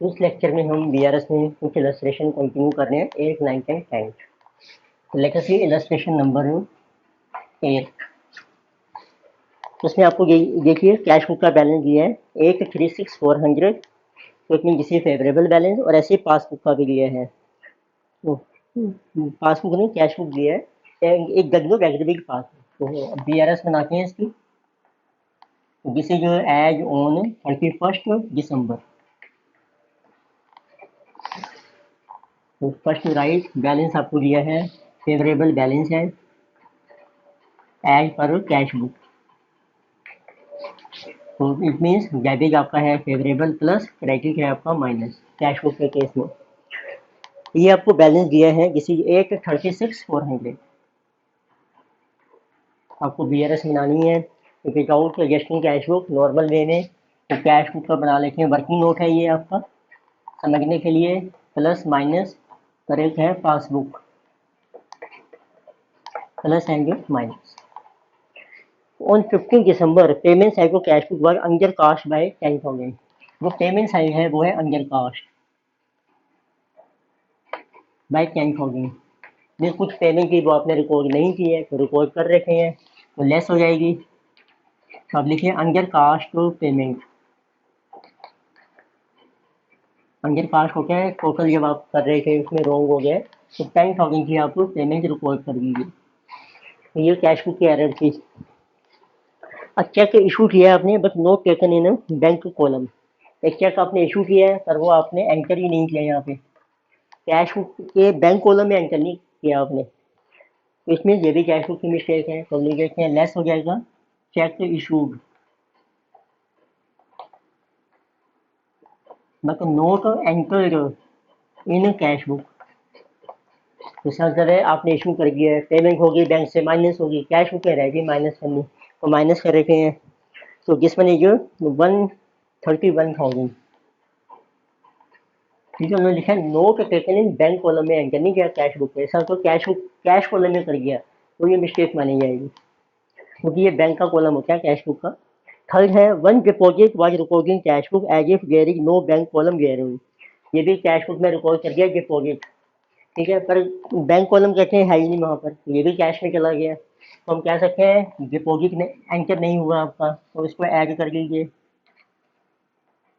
इस लेक्चर में हम बीआरएस में कुछ इलस्ट्रेशन कंटिन्यू कर रहे हैं 8, 9 एंड 10। तो लेट अस सी इलस्ट्रेशन नंबर 8। तो उसमें आपको देखिए कैश बुक का बैलेंस दिया है 8,36,400। तो it mean this is favourable balance, और ऐसे पासबुक का भी दिया है। तो पासबुक नहीं, कैश बुक दिया है एक गजबो एग्रीबिक पासबुक। तो बीआरएस बनाते हैं इसकी। दिस इज एज ऑन 31 दिसंबर। तो फर्स्ट राइट बैलेंस आपको दिया है, फेवरेबल बैलेंस है एज पर कैश बुक। तो इट मीन्स डेबिट आपका है फेवरेबल प्लस, क्रेडिट है आपका माइनस कैश बुक के केस में। ये आपको बैलेंस दिया है किसी 8,36,400। आपको बीआरएस बनानी है without adjusting cash book normal way में। तो कैश बुक का बना लेते हैं, वर्किंग नोट है ये आपका समझने के लिए। प्लस माइनस करेक्ट है passbook, plus and minus. On 15 December payment side को cash book work under cast by 10,000। वो पेमेंट साइड है वो है अंडर कास्ट बाय 10,000। ये कुछ पेमेंट की वो आपने रिकॉर्ड नहीं की है तो रिकॉर्ड कर रखे हैं तो लेस हो जाएगी। तो आप लिखिए under cost payment. Under cost हो गया टोटल, जब आप कर रहे थे उसमें रॉन्ग हो गया तो 10,000 की आप पेमेंट रिकॉर्ड कर दीजिए। तो ये कैश बुक की एरर थी। अब चेक इशू किया आपने but not taken in bank column. एक चेक आपने इशू किया है पर वो आपने एंटर ही नहीं किया यहाँ पे, कैश बुक के बैंक कॉलम में एंटर नहीं किया आपने। तो इसमें ये भी कैश बुक की मिस्टेक है। तो देखते हैं लेस हो जाएगा check issued but note entered in cash book. तो सर जरा आपने इशू कर दिया है, पेमेंट होगी बैंक से माइनस होगी, कैश बुक में रहेगी माइनस करनी, तो माइनस कर रखे हैं। तो दिस वन इज 131,000। ठीक है, उन्होंने लिखा है not taken in bank column में एंटर नहीं किया कैश बुक में। ऐसा तो कैश बुक कैश कॉलम में कर गया तो ये मिस्टेक मानी जाएगी क्योंकि ये बैंक का कॉलम होता है कैश बुक का। थर्ड है one deposit was recording cash book as if there is no bank column therein. ये भी कैश बुक में रिकॉर्ड कर दिया डिपॉजिट, ठीक है, पर बैंक कॉलम कहते हैं है ही नहीं वहाँ पर, तो ये भी कैश में चला गया। तो हम कह सकते हैं डिपॉजिट में एंटर नहीं हुआ आपका, तो इसको ऐड कर लीजिए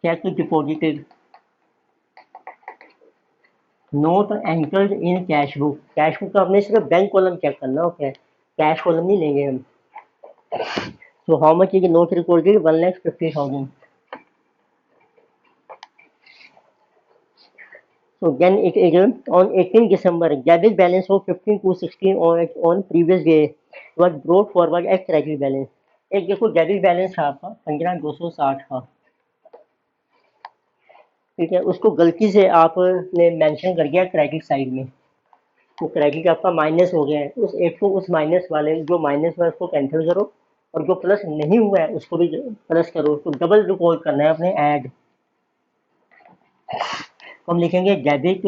चेक डिपॉजिटेड नोट एंटर्ड इन कैश बुक। कैश बुक का हमने सिर्फ बैंक कॉलम चेक करना होता है, कैश कॉलम नहीं लेंगे हम। So how much is not recorded? 1,50,000. So then it is on 18 December. Debit balance of 15 to 16 on previous day was brought forward as credit balance. एक देखो डेबिट बैलेंस था आपका 15,260 का, ठीक है, उसको गलती से आपने मेंशन कर दिया क्रेडिट साइड में, तो क्रेडिट आपका माइनस हो गया है। उस एक को उस माइनस वाले जो माइनस हुआ है उसको कैंसिल करो, और जो प्लस नहीं हुआ है उसको भी प्लस करो। तो डबल रिकॉर्ड करना है अपने ऐड। तो हम लिखेंगे debit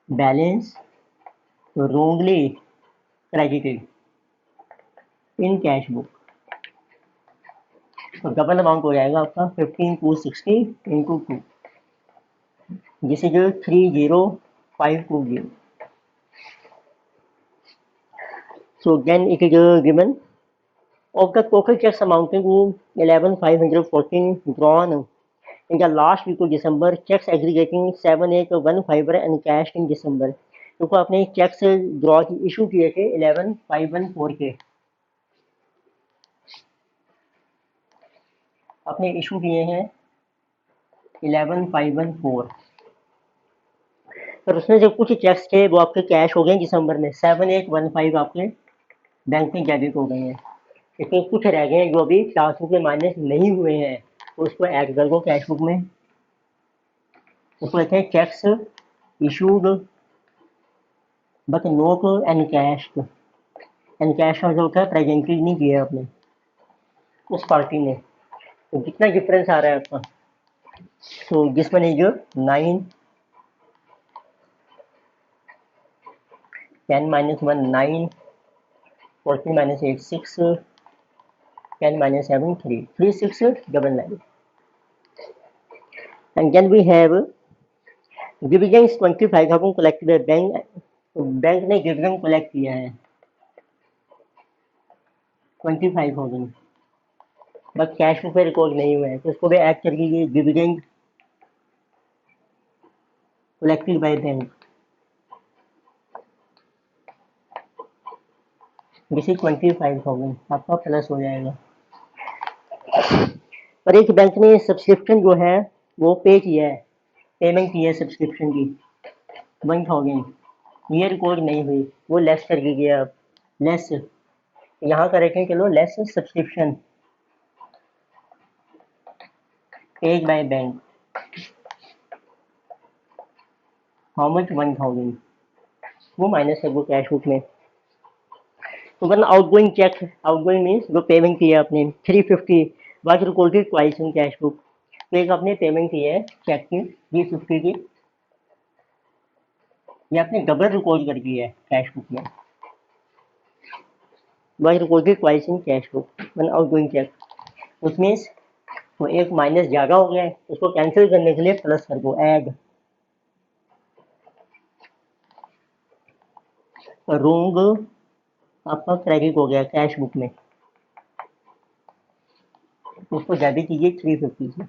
balance wrongly credited in cash book. तो डबल अमाउंट हो जाएगा आपका 15,260 into 2, this is 30,520। So then it is given of the total checks amounting to 11,514 drawn in the last week of December, checks aggregating 7,815 were encashed in December। क्योंकि आपने checks draw issue किए थे 11,514 के, आपने issue किए हैं 11,514, पर उसमें जो कुछ चेक्स थे वो आपके कैश हो गए दिसंबर में, 7,815 आपके बैंक में डेबिट हो गए हैं, लेकिन कुछ रह गए हैं जो अभी 400 के माइनस नहीं हुए हैं, तो उसको ऐड कर दो कैश बुक में। उसको कहते हैं cheques issued but not encashed. Encash का जो होता है प्रेजेंटली नहीं किया आपने उस पार्टी ने, तो कितना डिफरेंस आ रहा है आपका। So this one is 9, 10 minus 1 9, 14 minus 8 6, 10 minus 7 3, 3 6 9 9। And then we have dividends 25,000 collected है। बैंक ने डिविडेंड कलेक्ट किया है 25,000, बट कैश बुक में रिकॉर्ड नहीं हुआ है, तो इसको भी ऐड कर दीजिए। Dividend collected by bank, this is 25,000, आपका प्लस हो जाएगा। और एक बैंक ने सब्सक्रिप्शन जो है वो पे किया है, पेमेंट की है सब्सक्रिप्शन की 1,000, ये रिकॉर्ड नहीं हुई, वो लेस कर दीजिए आप। लेस यहाँ का रखें, चलो less subscription paid by bank, how much 1,000, वो माइनस है वो कैश बुक में। तो वरना आउटगोइंग चेक, आउटगोइंग मीन्स जो पेमेंट की है आपने 350 was recorded twice in cash book. तो एक आपने पेमेंट की है चेक की 350 की, ये आपने डबल रिकॉर्ड कर दी है कैश बुक में, was recorded twice in cash book one outgoing cheque. उसमें तो एक माइनस ज़्यादा हो गया है, उसको कैंसिल करने के लिए प्लस कर दो, ऐड। रोंग आपका क्रेडिट हो गया कैश बुक में, उसको डेबिट कीजिए 350 से।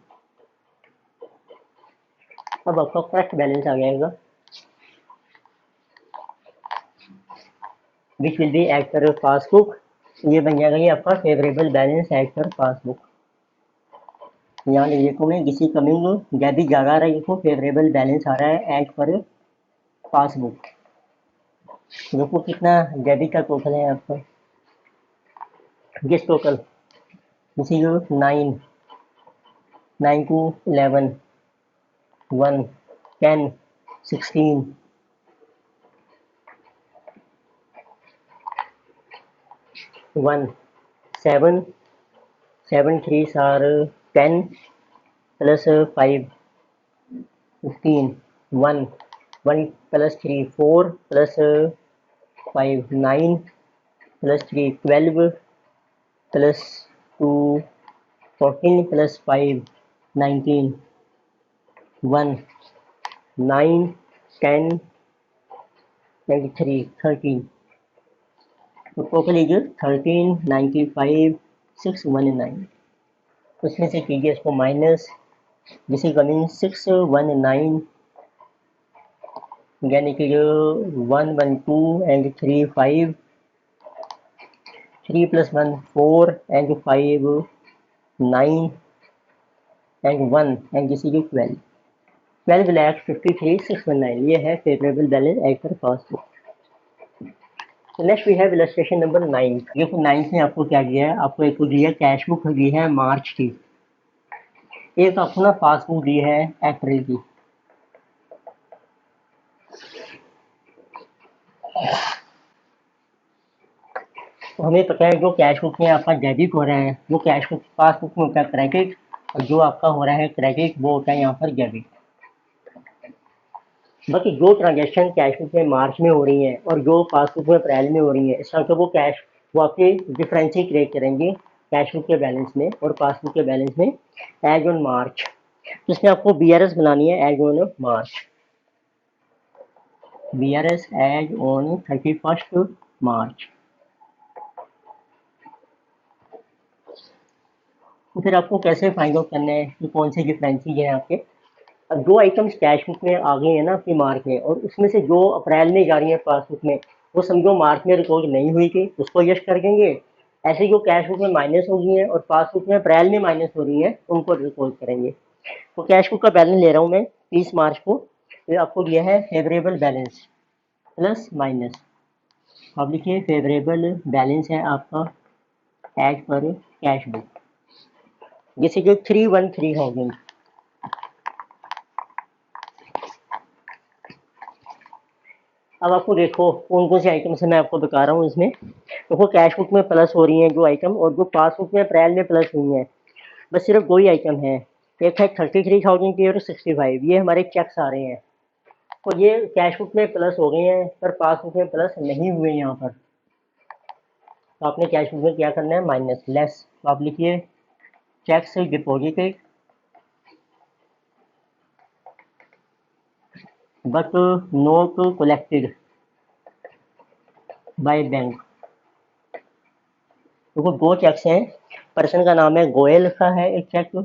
अब आपका करेक्ट बैलेंस आ जाएगा, which will be as per passbook. ये बन जाएगा ये आपका favourable balance as per passbook. यहाँ देखो मैं किसी कमिंग डेबिट ज़्यादा आ रहा है, देखो फेवरेबल बैलेंस आ रहा है एज पर पासबुक। देखो कितना डेबिट का टोटल है आपका, guess total, this is 9, 9 to 11, 1, 10, 16, 1, 7, 7 3s are 10 plus 5, 15, 1, 1 plus 3, 4 plus 5, 9 plus 3, 12 plus 2, 14 plus 5, 19, 1, 9, 10, 23, 13. तो टोटल इज 1395 619। उसमें से कीजिए इसको माइनस, जिसे कमिंग 619, यानी कि 112 and 3 5, 3 plus 1 4 and 5 9 and 1 and this is 12,53,619। ये है favourable balance as per passbook. Next we have illustration number 9। देखो 9 में आपको क्या दिया है, आपको एक दिया कैश बुक दी है मार्च की, एक आपको ना पासबुक दी है अप्रैल की। तो हमें पता है जो कैश बुक में आपका डेबिट हो रहा है वो कैश बुक पासबुक में होता है क्रेडिट, और जो आपका हो रहा है क्रेडिट वो होता है यहाँ पर डेबिट। बाकी जो ट्रांजेक्शन कैश बुक में मार्च में हो रही है और जो पासबुक में अप्रैल में हो रही है, इसका तो वो आपके डिफरेंस ही क्रिएट करेंगे कैश बुक के बैलेंस में और पासबुक के बैलेंस में एज ऑन मार्च। तो इसमें आपको BRS बनानी है as on March, BRS as on 31 March. तो फिर आपको कैसे फाइंड आउट करना है कि कौन से डिफरेंसेस हैं आपके। अब दो आइटम्स कैश बुक में आ गए हैं ना आपकी मार्च में, और उसमें से जो अप्रैल में जा रही है पासबुक में, वो समझो मार्च में रिकॉर्ड नहीं हुई थी, उसको यश कर देंगे। ऐसे जो कैश बुक में माइनस हो गई है और पासबुक में अप्रैल में माइनस हो रही है, उनको रिकॉर्ड करेंगे। तो कैश बुक का बैलेंस ले रहा हूँ मैं 30 मार्च को, तो आपको दिया है फेवरेबल बैलेंस प्लस माइनस। अब लिखिए फेवरेबल बैलेंस है आपका एज पर कैश बुक, जैसे कि 313,000। अब आपको देखो कौन कौन सी आइटम से मैं आपको बता रहा हूँ इसमें। देखो कैश बुक में प्लस हो रही हैं जो आइटम, और जो पासबुक में अप्रैल में प्लस हुई हैं, बस सिर्फ दो ही आइटम है, एक है 33,000 की और 65, ये हमारे चेक्स आ रहे हैं। तो ये कैश बुक में प्लस हो गए हैं पर पासबुक में प्लस नहीं हुए यहाँ पर, तो आपने कैश बुक में क्या करना है माइनस लेस। तो आप लिखिए checks deposited but not collected by bank. देखो दो चेक्स हैं, पर्सन का नाम है गोयल का है एक चेक,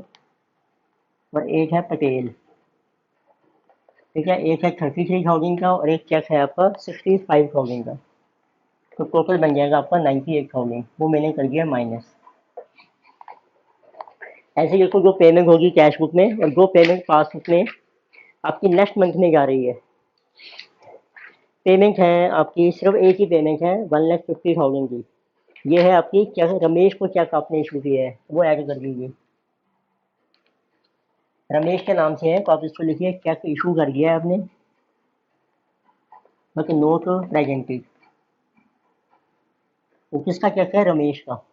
और एक है पटेल। ठीक है, एक है 33,000 का और एक चेक है आपका 65,000 का। तो टोटल बन जाएगा आपका 98,000, वो मैंने कर दिया माइनस। ऐसे देखो जो पेमेंट होगी कैश बुक में और जो पेमेंट पासबुक में आपकी नेक्स्ट मंथ में जा रही है। पेमेंट है आपकी सिर्फ एक ही पेमेंट है 1,50,000 की। ये है आपकी चेक, रमेश को चेक आपने इशू किया है, वो ऐड कर दीजिए। रमेश के नाम से है तो आप इसको लिखिए चेक इशू कर दिया है आपने, बट नोट प्रेजेंटेड। तो किसका चेक है? रमेश का।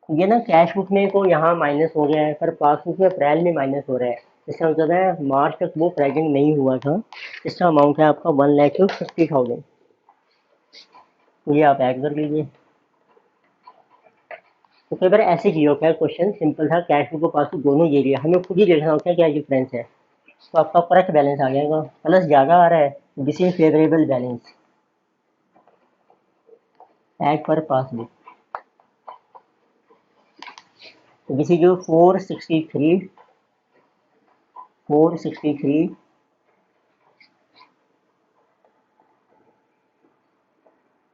ये ना कैश बुक में तो यहाँ माइनस हो गया है, पर पासबुक में अप्रैल में माइनस हो रहा है। इसका मतलब है मार्च तक वो प्रेजेंट नहीं हुआ था। इसका अमाउंट है आपका 1,50,000। तो ये आप ऐड कर लीजिए। तो कई बार ऐसे किया होता है क्वेश्चन, सिंपल था, कैश बुक और पासबुक दोनों ये लिया, हमें खुद ही देखना होता है क्या डिफरेंस है। तो आपका करेक्ट बैलेंस आ जाएगा, प्लस ज़्यादा आ रहा है, this is favourable balance as per passbook. तो this is 463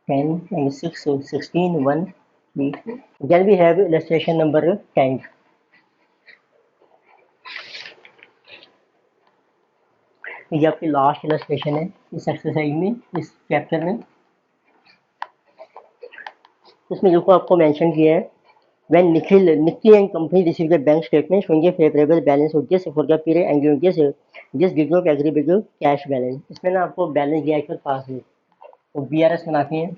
10 and 6 16 1 3। Then we have illustration number 10। ये आपकी लास्ट इलस्ट्रेशन है इस एक्सरसाइज में, इस चैप्टर में। इसमें देखो आपको मेंशन किया है when Nikhil and company received the bank statement showing a favorable balance of just for the period and just did not agree with the cash balance। इसमें ना आपको बैलेंस दिया है पास में, तो बीआरएस बनाते हैं।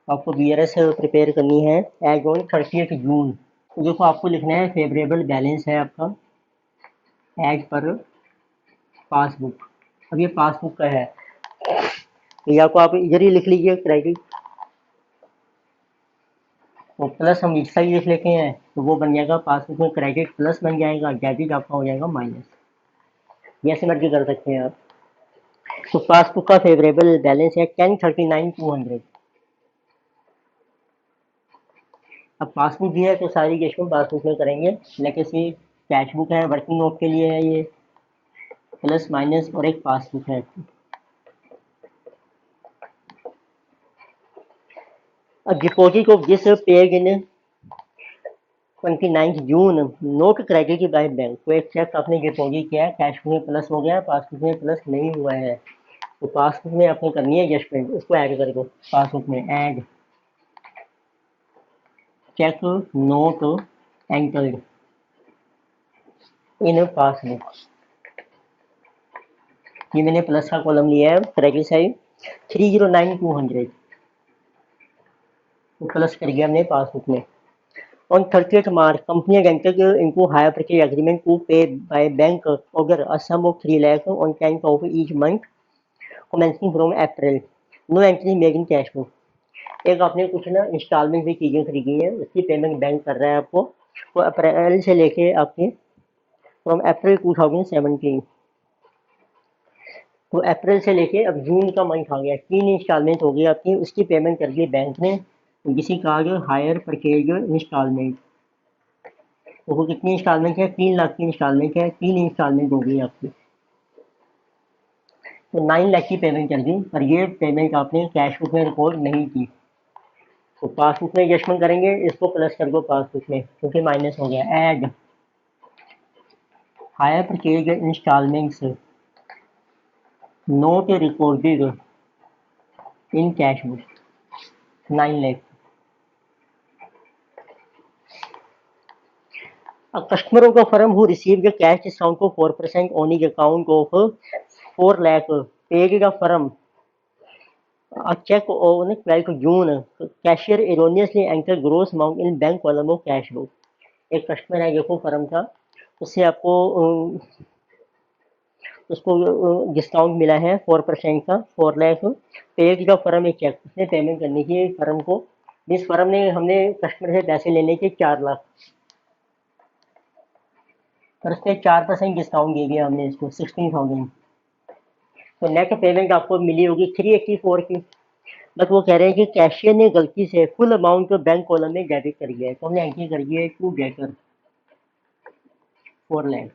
आपको बीआरएस प्रिपेयर करनी है एज ऑन 30 जून। तो देखो आपको लिखना है फेवरेबल बैलेंस है आपका एज पर पासबुक। अब ये पासबुक का है, तो या को आप इधर ही लिख लीजिए क्रेडिट, तो प्लस हम इस साइड लिख लेते हैं, तो वो बन जाएगा पासबुक में क्रेडिट प्लस बन जाएगा, डेबिट आपका हो जाएगा माइनस। जैसे मर्जी कर सकते हैं आप। तो पासबुक का फेवरेबल बैलेंस है 1039,200। अब पासबुक भी है तो सारी केस में पासबुक में करेंगे, लेकिन कैश बुक है वर्किंग नोट के लिए है ये, प्लस माइनस और एक पासबुक है। अब deposit of this paid in 29 June note credit by bank. तो एक चेक आपने डिपॉजिट किया है, कैश बुक में प्लस हो गया, पासबुक में प्लस नहीं हुआ है, तो पासबुक में आपको करनी है एडजस्टमेंट, उसको ऐड कर दो पासबुक में। Add cheque not entered in passbook. ये मैंने प्लस का कॉलम लिया है क्रेडिट साइड 309,200, तो प्लस कर दिया हमने पासबुक में। On 30th March, company had entered into hire purchase agreement to pay by bank over a sum of 3 lakh on 10th of each month commencing from April. No entry made in cash book। एक आपने कुछ ना instalment भी चीज़ें खरीदी हैं, उसकी payment bank कर रहा है आपको, तो अप्रैल से लेके आपके फ्रॉम अप्रैल 2017, तो अप्रैल से लेके अब जून का मंथ आ गया, 3 इंस्टॉलमेंट हो गई आपकी, उसकी पेमेंट कर दी बैंक ने, जिसे कहा गया हायर परचेज इंस्टॉलमेंट। तो वो कितनी इंस्टॉलमेंट है? 3 लाख की इंस्टॉलमेंट है, 3 इंस्टॉलमेंट हो गई आपकी, तो 9 लाख की पेमेंट कर दी, पर ये पेमेंट आपने कैश बुक में रिकॉर्ड नहीं की। तो पासबुक में एडजस्टमेंट करेंगे, इसको प्लस कर दो पासबुक में क्योंकि माइनस हो गया। Add hire purchase instalments not recorded in cash book 9 lakh. A customer of the firm who received a cash discount of 4% on his account of 4 lakh paid the firm a check on 12th June। Cashier erroneously entered gross amount in bank column of cash book। एक customer है देखो firm का, उससे आपको उसको discount मिला है 4% का, 4 लाख पेड का फर्म एक चेक, उसने पेमेंट करनी थी फर्म को, जिस फर्म ने हमने कस्टमर से पैसे लेने के 4 लाख। और उस पर 4% डिस्काउंट दे दिया हमने इसको 16,000। तो नेट पेमेंट आपको मिली होगी 384 की। बट वो कह रहे हैं कि कैशियर ने गलती से फुल अमाउंट बैंक कॉलम में डेबिट कर दिया है, तो हमने एंट्री करी है टू डेटर 4 लाख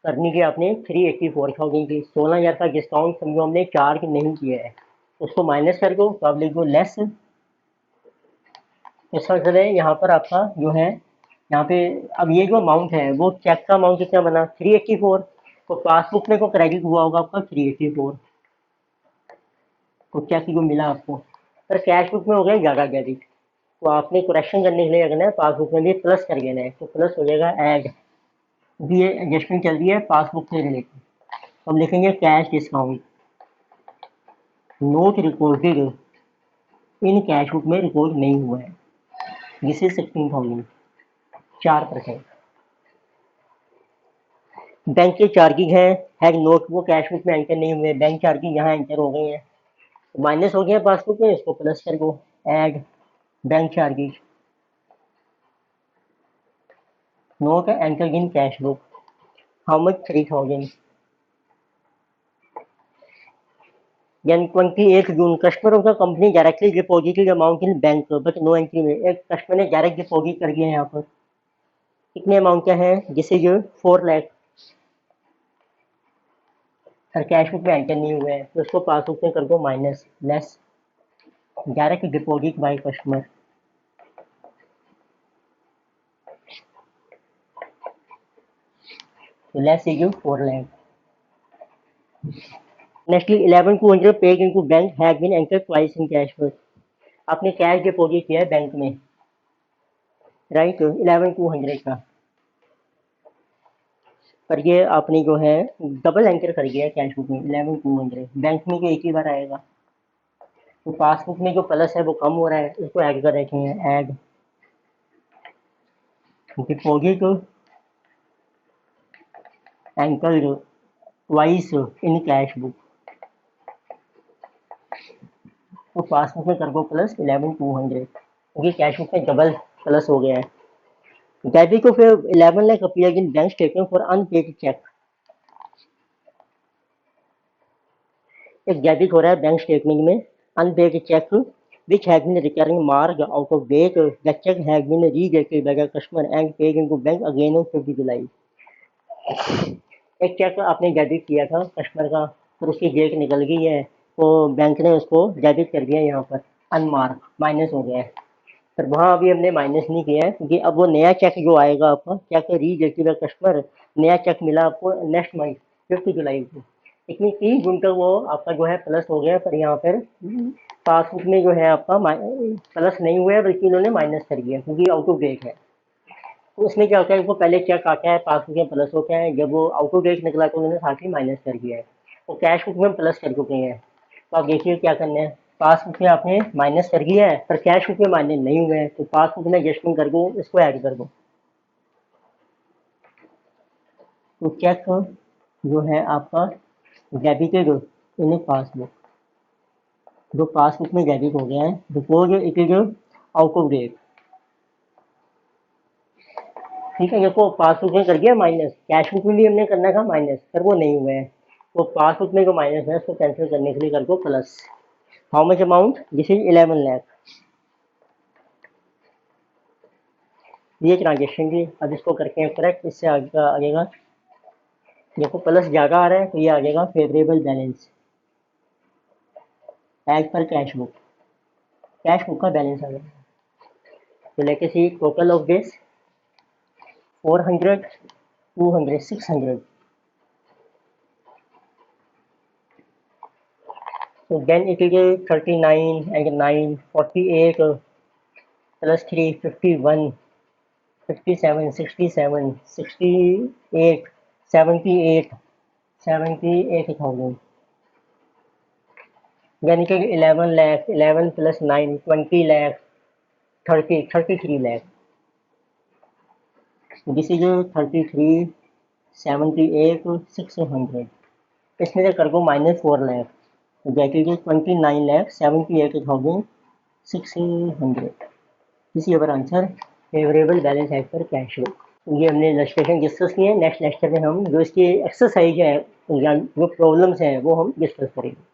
करनी की आपने 384,000 की। 16,000 का डिस्काउंट समझो हमने चार्ज नहीं किया है, उसको माइनस कर दो तो आप लिख दो लेस। इसका मतलब है यहाँ पर आपका जो है यहाँ पे अब ये जो अमाउंट है वो चेक का अमाउंट कितना बना 384, तो पासबुक में को क्रेडिट हुआ होगा आपका 384, तो चेक जो मिला आपको। पर कैश बुक में हो गया ज़्यादा डेबिट, तो आपने करेक्शन करने के लिए करना है पासबुक में भी प्लस कर देना है, तो प्लस हो जाएगा ऐड। ये एडजस्टमेंट चल रही है पासबुक से रिलेटेड। हम लिखेंगे cash discount note recorded in cash book में रिकॉर्ड नहीं हुआ है, दिस इज 16,000 4%। बैंक के चार्जेज हैं हैड नोट, वो कैश बुक में एंटर नहीं हुए, बैंक चार्जेज यहाँ एंटर हो गए हैं, माइनस हो गया पासबुक में, इसको प्लस कर दो add bank charges not enter in cash book how much 3,000। Then 28 June customer of the company directly deposited amount in bank, but no entry में एक कस्टमर ने डायरेक्ट डिपॉजिट कर दिया है यहाँ पर। कितने अमाउंट क्या है, जिससे जो 4 लाख सर कैश बुक में एंटर नहीं हुए हैं, तो उसको पासबुक में कर दो minus less direct deposit by customer, तो less is 4 lakh. Nextly 11,200 paid into bank has been entered twice in cash book, आपने कैश डिपॉजिट किया है बैंक में राइट 11,200 का, पर ये आपने जो है डबल एंटर कर दिया है कैश बुक में 11,200, बैंक में जो एक ही बार आएगा, तो पासबुक में जो प्लस है वो कम हो रहा है, इसको ऐड कर रखे हैं add deposit entered twice in cash book, तो पासबुक में कर दो प्लस 11,200, क्योंकि कैश बुक में डबल प्लस हो गया है। Debit of 11 lakh appear in bank statement for unpaid cheque, एक डेबिट हो रहा है बैंक स्टेटमेंट में unpaid cheque which has been recurring marked out of date, the check has been rejected by the customer and paid into bank again on 50 जुलाई। एक check आपने debit किया था customer का, फिर उसकी डेट निकल गई है, तो बैंक ने उसको डेबिट कर दिया यहाँ पर अनमार्क माइनस हो गया है, पर वहाँ अभी हमने माइनस नहीं किया है, क्योंकि अब वो नया चेक जो आएगा आपका चेक रिजेक्टेड बाय कस्टमर, नया चेक मिला आपको नेक्स्ट मंथ 5 जुलाई को, इतनी 3 जून तक वो आपका जो है प्लस हो गया, पर यहाँ पर पासबुक में जो है आपका प्लस नहीं हुआ है बल्कि उन्होंने माइनस कर दिया क्योंकि आउट ऑफ डेट है। तो उसमें क्या होता है, वो पहले चेक आता है पासबुक में प्लस होता है, जब वो आउट ऑफ डेट निकला तो उन्होंने साथ ही माइनस कर दिया है, तो कैश बुक में प्लस कर चुके हैं। तो आप देखिए क्या करना है, पासबुक में आपने माइनस कर दिया है पर कैश बुक में माइनस नहीं हुए हैं, तो पासबुक में एडजस्टमेंट कर दो, इसको ऐड कर दो, तो चेक जो है आपका डेबिटेड इन पासबुक, जो पासबुक में डेबिट हो गया है because it is out of date. ठीक है, देखो पासबुक में कर दिया माइनस, कैश बुक में भी हमने करना था माइनस पर वो नहीं हुआ है, तो पासबुक में जो माइनस है उसको कैंसिल करने के लिए कर दो plus. How much amount, this is 11 lakh, ये ट्रांजेक्शन की। अब इसको करके हैं करेक्ट, इससे आगे का आगेगा देखो प्लस ज़्यादा आ रहा है तो ये आ जाएगा favourable balance as per cash book का बैलेंस आ जाएगा। तो लेके see total of this 400 200 600, so then it is 39 and 9 48 plus 3 51 57 67 68 78 78,000, यानी कि 11 lakh 11 plus 9 20 lakh 33 lakh, this is 33 78 600, इसमें से कर दो -4 lakh, that is 29 lakh 78,600, this is our answer favourable balance as per cash book. ये हमने इलस्ट्रेशन डिस्कस किए हैं। नेक्स्ट लेक्चर में हम जो इसकी एक्सरसाइज है या जो प्रॉब्लम्स हैं वो हम डिस्कस करेंगे।